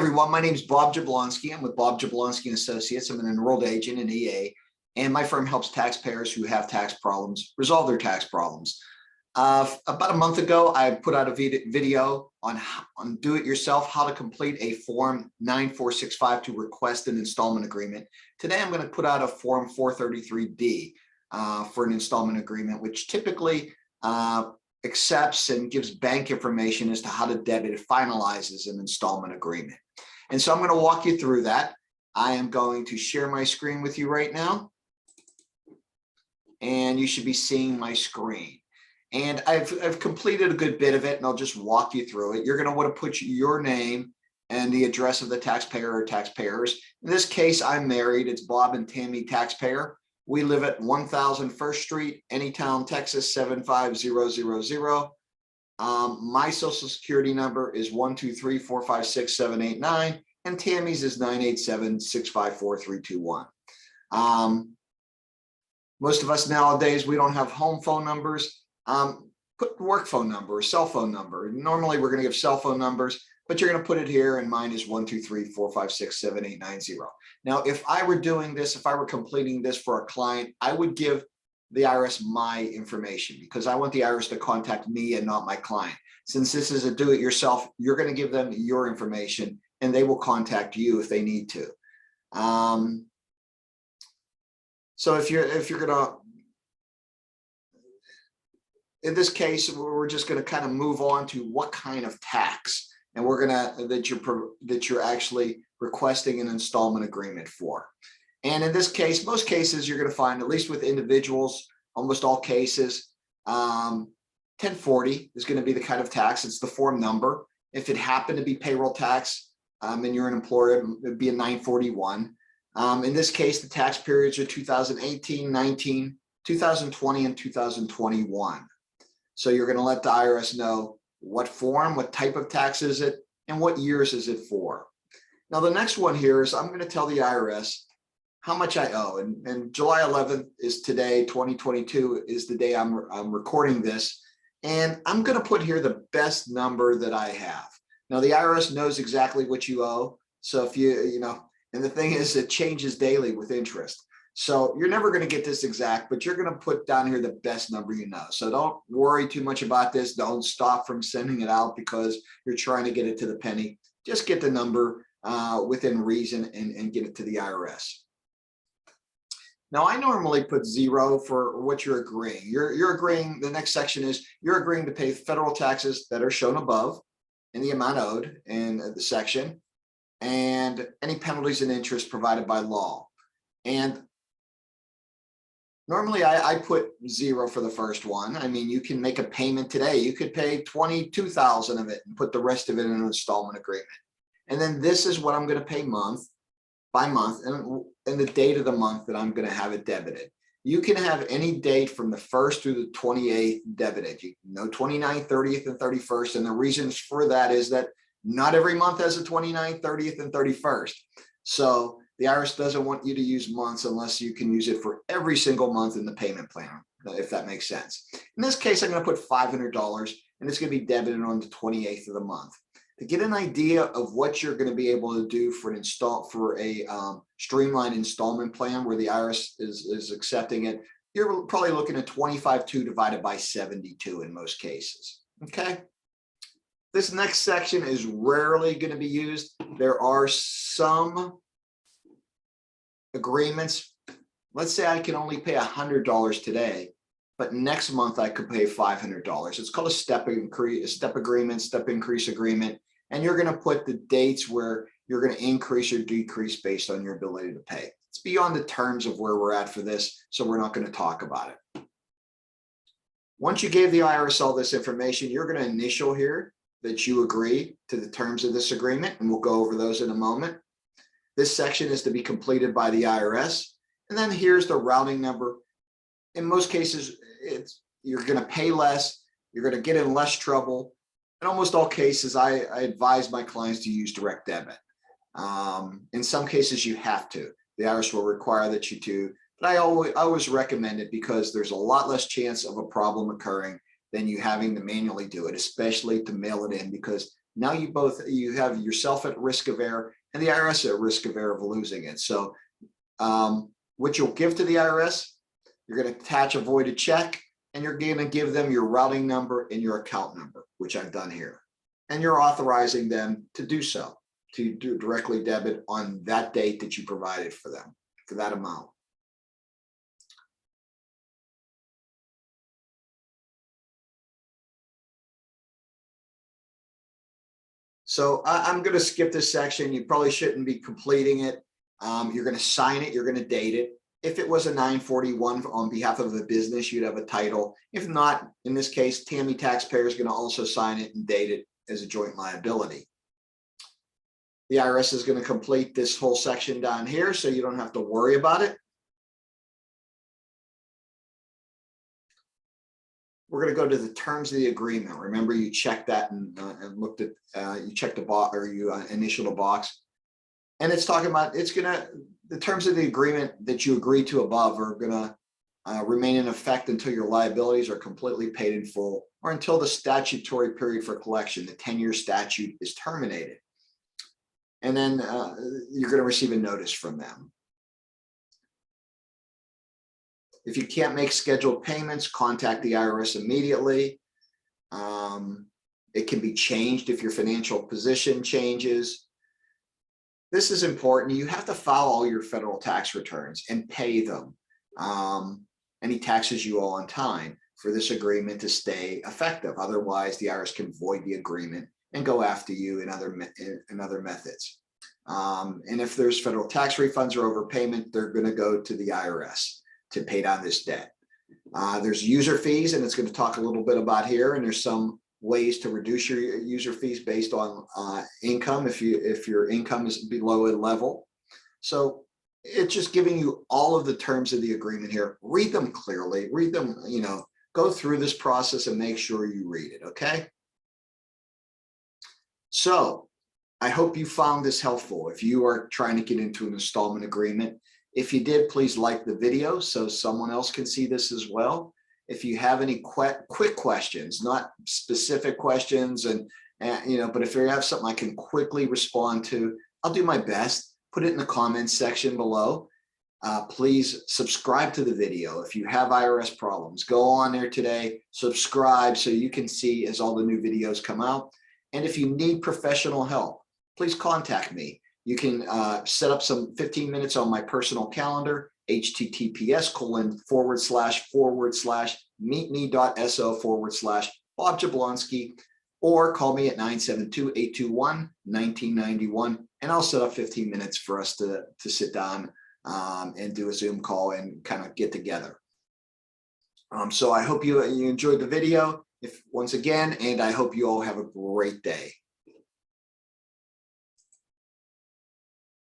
everyone, my name is Bob Jablonski. I'm with Bob Jablonski and Associates. I'm an enrolled agent in EA, and my firm helps taxpayers who have tax problems resolve their tax problems. About a month ago, I put out a video on do-it-yourself, how to complete a Form 9465 to request an installment agreement. Today, I'm going to put out a Form 433D for an installment agreement, which typically accepts and gives bank information as to how to debit. It finalizes an installment agreement. And so I'm going to walk you through that. I am going to share my screen with you right now. And you should be seeing my screen. And I've completed a good bit of it, and I'll just walk you through it. You're going to want to put your name and the address of the taxpayer or taxpayers. In this case, I'm married. It's Bob and Tammy taxpayer. We live at 1000 First Street, Anytown, Texas, 75000. My social security number is 123456789, and Tammy's is 987654321. Most of us nowadays, we don't have home phone numbers. Put work phone number or cell phone number. Normally, we're going to give cell phone numbers, but you're going to put it here, and mine is 12345678990. Now, if I were doing this, if I were completing this for a client, I would give the IRS my information because I want the IRS to contact me and not my client. Since this is a do-it-yourself, you're going to give them your information, and they will contact you if they need to. So if you're going to, in this case, we're just going to kind of move on to what kind of tax, and we're going to that you're actually requesting an installment agreement for. And in this case, most cases you're going to find, at least with individuals, almost all cases, 1040 is going to be the kind of tax. It's the form number. If it happened to be payroll tax and you're an employer, it would be a 941. In this case, the tax periods are 2018, 19, 2020, and 2021. So you're going to let the IRS know what form, what type of tax is it, and what years is it for. Now, the next one here is I'm going to tell the IRS how much I owe. And July 11th is today, 2022 is the day I'm recording this. And I'm going to put here the best number that I have. Now, the IRS knows exactly what you owe. So if and the thing is, it changes daily with interest. So you're never going to get this exact, but you're going to put down here the best number you know. So don't worry too much about this. Don't stop from sending it out because you're trying to get it to the penny. Just get the number within reason and get it to the IRS. Now, I normally put 0 for what you're agreeing. You're agreeing, the next section is you're agreeing to pay federal taxes that are shown above in the amount owed in the section, and any penalties and interest provided by law. And normally I put 0 for the first one. I mean, you can make a payment today. You could pay $22,000 of it and put the rest of it in an installment agreement. And then this is what I'm going to pay month by month and the date of the month that I'm going to have it debited. You can have any date from the 1st through the 28th debited. You know, 29th, 30th, and 31st. And the reasons for that is that not every month has a 29th, 30th, and 31st. So the IRS doesn't want you to use months unless you can use it for every single month in the payment plan, if that makes sense. In this case, I'm going to put $500, and it's going to be debited on the 28th of the month. To get an idea of what you're going to be able to do for a streamlined installment plan where the IRS is accepting it, you're probably looking at 25.2 divided by 72 in most cases. Okay. This next section is rarely going to be used. There are some agreements. Let's say I can only pay $100 today, but next month I could pay $500. It's called a step agreement, step increase agreement. And you're going to put the dates where you're going to increase or decrease based on your ability to pay. It's beyond the terms of where we're at for this, so we're not going to talk about it. Once you gave the IRS all this information, you're going to initial here that you agree to the terms of this agreement, and we'll go over those in a moment. This section is to be completed by the IRS. And then here's the routing number. In most cases, you're going to pay less, you're going to get in less trouble. In almost all cases, I advise my clients to use direct debit. In some cases, you have to. The IRS will require that you do, but I always recommend it because there's a lot less chance of a problem occurring than you having to manually do it, especially to mail it in, because Now you have yourself at risk of error and the IRS at risk of error of losing it. So what you'll give to the IRS, you're going to attach a voided check, and you're going to give them your routing number and your account number, which I've done here. And you're authorizing them to do so, to do directly debit on that date that you provided for them, for that amount. So I'm going to skip this section. You probably shouldn't be completing it. You're going to sign it. You're going to date it. If it was a 941 on behalf of a business, you'd have a title. If not, in this case, Tammy taxpayer is going to also sign it and date it as a joint liability. The IRS is going to complete this whole section down here, so you don't have to worry about it. We're going to go to the terms of the agreement. Remember, you checked that and looked at, you checked the box, or you initialed a box. And it's talking about, the terms of the agreement that you agree to above are going to remain in effect until your liabilities are completely paid in full, or until the statutory period for collection, the 10-year statute, is terminated. And then you're going to receive a notice from them. If you can't make scheduled payments, contact the IRS immediately. It can be changed if your financial position changes. This is important. You have to file all your federal tax returns and pay them, any taxes you owe on time, for this agreement to stay effective. Otherwise, the IRS can void the agreement and go after you in other methods. And if there's federal tax refunds or overpayment, they're going to go to the IRS to pay down this debt. There's user fees, and it's going to talk a little bit about here. And there's some ways to reduce your user fees based on income if your income is below a level. So it's just giving you all of the terms of the agreement here. Read them clearly. Read them. Go through this process and make sure you read it. Okay. So I hope you found this helpful. If you are trying to get into an installment agreement, if you did, please like the video so someone else can see this as well. If you have any quick questions, not specific questions, but if you have something I can quickly respond to, I'll do my best. Put it in the comments section below. Please subscribe to the video. If you have IRS problems, go on there today, subscribe so you can see as all the new videos come out. And if you need professional help, please contact me. You can set up some 15 minutes on my personal calendar, https://meetme.so/Bob Jablonski, or call me at 972-821-1991, and I'll set up 15 minutes for us to sit down and do a Zoom call and kind of get together. So I hope you enjoyed the video, once again, and I hope you all have a great day.